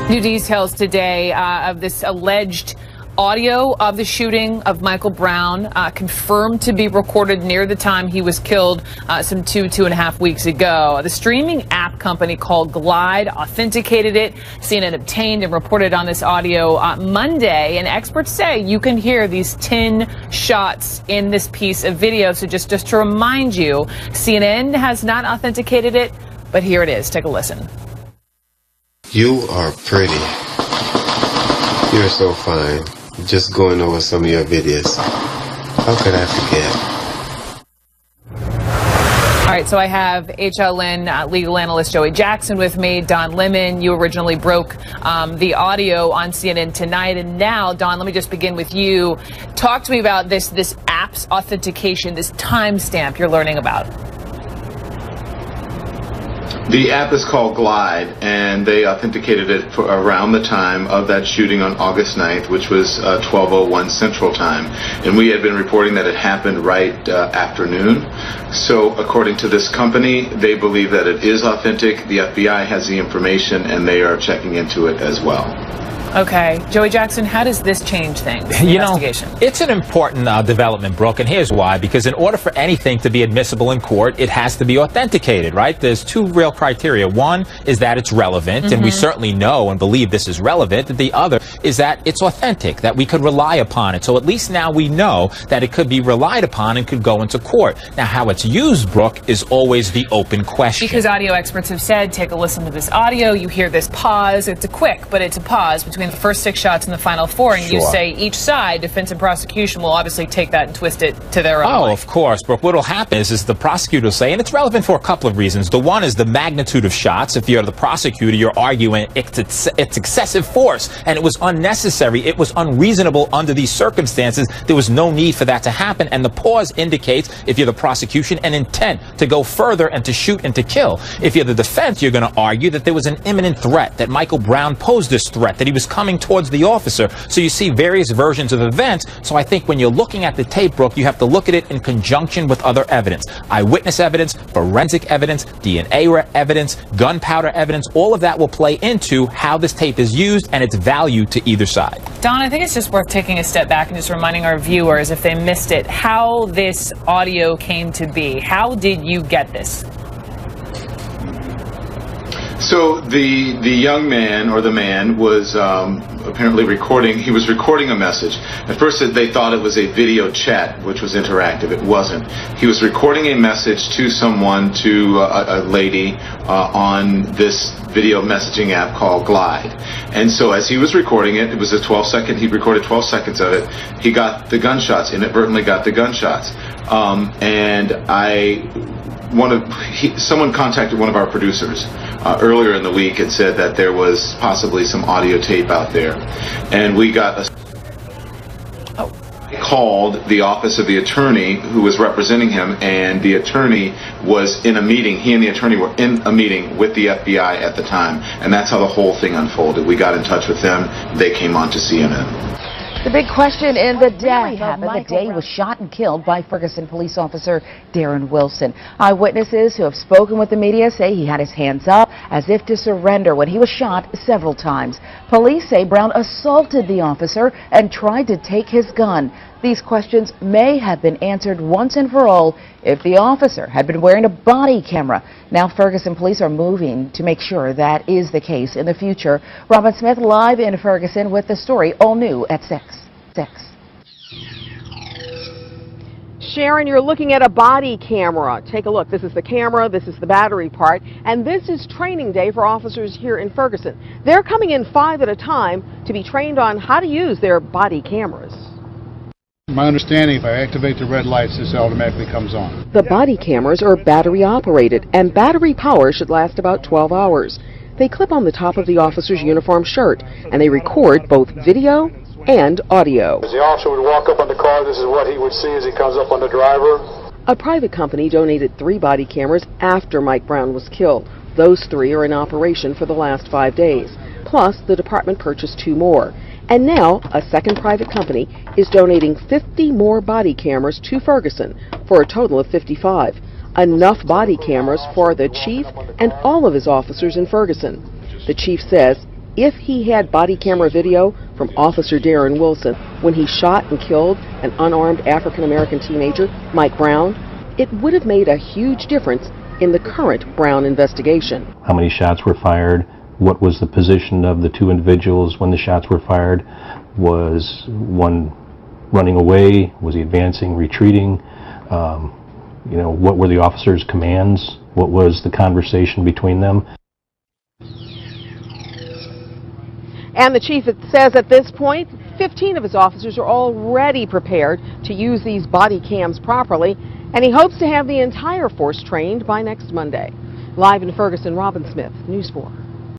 New details today of this alleged audio of the shooting of Michael Brown, confirmed to be recorded near the time he was killed some 2.5 weeks ago. The streaming app company called Glide authenticated it. CNN obtained and reported on this audio Monday, and experts say you can hear these 10 shots in this piece of video. So just to remind you, CNN has not authenticated it, but here it is. Take a listen. You are pretty. You're so fine. Just going over some of your videos. How could I forget? All right, so I have HLN legal analyst Joey Jackson with me. Don Lemon, you originally broke the audio on CNN Tonight, and now, Don, let me just begin with you. Talk to me about this app's authentication, this timestamp you're learning about. The app is called Glide, and they authenticated it for around the time of that shooting on August 9th, which was 12:01 Central Time. And we had been reporting that it happened right afternoon. So according to this company, they believe that it is authentic. The FBI has the information, and they are checking into it as well. Okay. Joey Jackson, how does this change things? You know, it's an important development, Brooke, and here's why. Because in order for anything to be admissible in court, it has to be authenticated, right? There's two real criteria. One is that it's relevant, and we certainly know and believe this is relevant. The other is that it's authentic, that we could rely upon it. So at least now we know that it could be relied upon and could go into court. Now, how it's used, Brooke, is always the open question. Because audio experts have said, take a listen to this audio, you hear this pause. It's a quick, but it's a pause between the first 6 shots and the final 4, and you say each side, defense and prosecution, will obviously take that and twist it to their own. Oh, of course, Brooke. What will happen is the prosecutor will say, and it's relevant for a couple of reasons. The one is the magnitude of shots. If you're the prosecutor, you're arguing it's excessive force, and it was unnecessary. It was unreasonable under these circumstances. There was no need for that to happen, and the pause indicates, if you're the prosecution, an intent to go further and to shoot and to kill. If you're the defense, you're going to argue that there was an imminent threat, that Michael Brown posed this threat, that he was coming towards the officer. So you see various versions of events. So I think when you're looking at the tape, Brooke, you have to look at it in conjunction with other evidence. Eyewitness evidence, forensic evidence, DNA evidence, gunpowder evidence, all of that will play into how this tape is used and its value to either side. Don, I think it's just worth taking a step back and just reminding our viewers, if they missed it, how this audio came to be. How did you get this? So the young man, or the man, was apparently recording. He was recording a message. At first they thought it was a video chat, which was interactive. It wasn't. He was recording a message to someone, to a lady, on this video messaging app called Glide. And so as he was recording it, it was a 12-second, he recorded 12 seconds of it. He got the gunshots, inadvertently got the gunshots. And someone contacted one of our producers earlier in the week and said that there was possibly some audio tape out there, and we got called the office of the attorney who was representing him, and the attorney was in a meeting. He and the attorney were in a meeting with the FBI at the time, and that's how the whole thing unfolded. We got in touch with them. They came on to CNN. The big question in the death happened the day he was shot and killed by Ferguson police officer Darren Wilson. Eyewitnesses who have spoken with the media say he had his hands up as if to surrender when he was shot several times. Police say Brown assaulted the officer and tried to take his gun. These questions may have been answered once and for all if the officer had been wearing a body camera. Now Ferguson police are moving to make sure that is the case in the future. Robin Smith live in Ferguson with the story, all new at 6. Sharon, you're looking at a body camera. Take a look. This is the camera, this is the battery part, and this is training day for officers here in Ferguson. They're coming in 5 at a time to be trained on how to use their body cameras. My understanding, if I activate the red lights, this automatically comes on. The body cameras are battery operated, and battery power should last about 12 hours. They clip on the top of the officer's uniform shirt, and they record both video and audio. As the officer would walk up on the car, this is what he would see as he comes up on the driver. A private company donated 3 body cameras after Mike Brown was killed. Those 3 are in operation for the last 5 days. Plus, the department purchased 2 more. And now, a second private company is donating 50 more body cameras to Ferguson for a total of 55. Enough body cameras for the chief and all of his officers in Ferguson. The chief says if he had body camera video from Officer Darren Wilson when he shot and killed an unarmed African-American teenager, Mike Brown, it would have made a huge difference in the current Brown investigation. How many shots were fired? What was the position of the two individuals when the shots were fired? Was one running away? Was he advancing, retreating? What were the officers' commands? What was the conversation between them? And the chief says at this point, 15 of his officers are already prepared to use these body cams properly, and he hopes to have the entire force trained by next Monday. Live in Ferguson, Robin Smith, News 4.